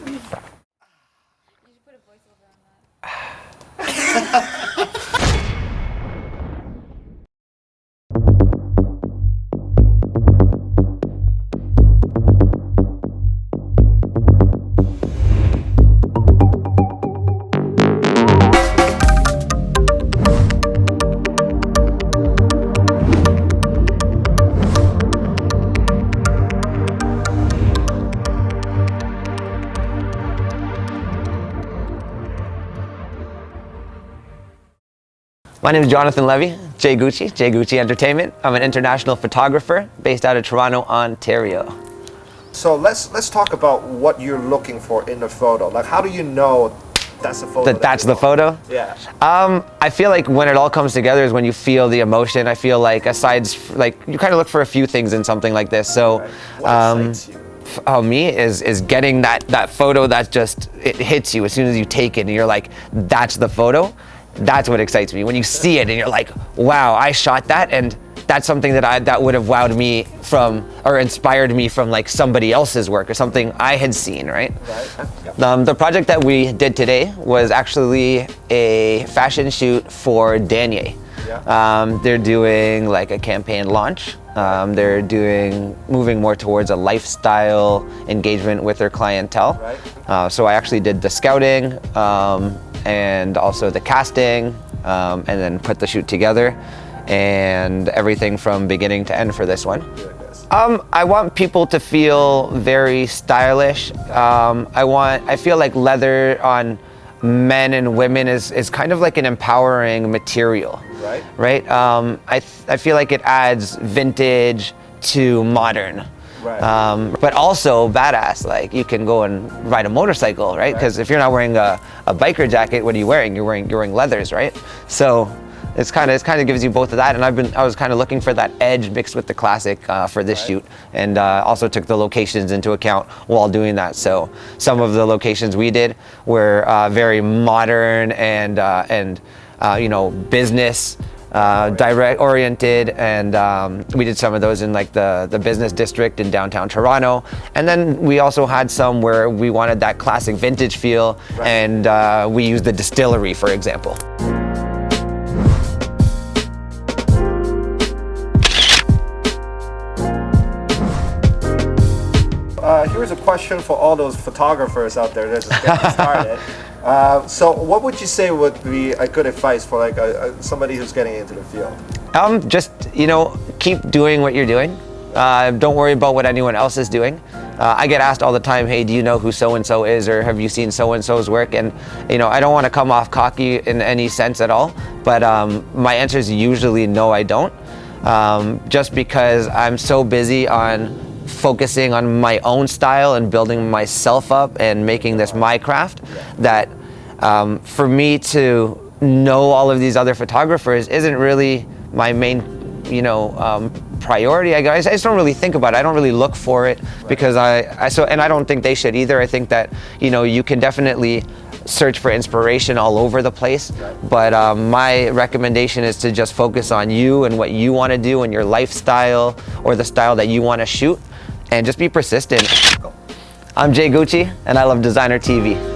You should put a voiceover on that. My name is Jonathan Levy, JGUCCIENT Entertainment. I'm an international photographer based out of Toronto, Ontario. So let's talk about what you're looking for in a photo. Like, how do you know that's the photo? That's the photo? Yeah. I feel like when it all comes together is when you feel the emotion. I feel like like you kind of look for a few things in something like this. So, Right. What excites you? Me is getting that photo that just, it hits you as soon as you take it and you're like, that's the photo. That's what excites me. When you see it and you're like, wow, I shot that, and that's something that would have wowed me from, or inspired me from like somebody else's work or something I had seen, right? Right. The project that we did today was actually a fashion shoot for Danier. Yeah. They're doing like a campaign launch. They're moving more towards a lifestyle engagement with their clientele. Right. So I actually did the scouting and also the casting, and then put the shoot together, and everything from beginning to end for this one. I want people to feel very stylish. I feel like leather on men and women is kind of like an empowering material. Right. Right? I feel like it adds vintage to modern. Right. But also badass, like you can go and ride a motorcycle, right? Because if you're not wearing a biker jacket, what are you wearing? You're wearing leathers, right? So it kind of gives you both of that. And I was kind of looking for that edge mixed with the classic for this shoot, and also took the locations into account while doing that. So some of the locations we did were very modern and you know, business direct oriented, and we did some of those in like the business district in downtown Toronto, and then we also had some where we wanted that classic vintage feel, and we used the distillery, for example. Here's a question for all those photographers out there that just getting started. So what would you say would be a good advice for like somebody who's getting into the field? Just, you know, keep doing what you're doing. Don't worry about what anyone else is doing. I get asked all the time, hey, do you know who so-and-so is, or have you seen so-and-so's work? And, you know, I don't want to come off cocky in any sense at all, but my answer is usually no, I don't. Just because I'm so busy on focusing on my own style and building myself up and making this my craft, that for me to know all of these other photographers isn't really my main, you know, priority. I just don't really think about it. I don't really look for it, because and I don't think they should either. I think that, you know, you can definitely search for inspiration all over the place, but my recommendation is to just focus on you and what you want to do and your lifestyle or the style that you want to shoot, and just be persistent. I'm Jay Gucci, and I love Designer TV.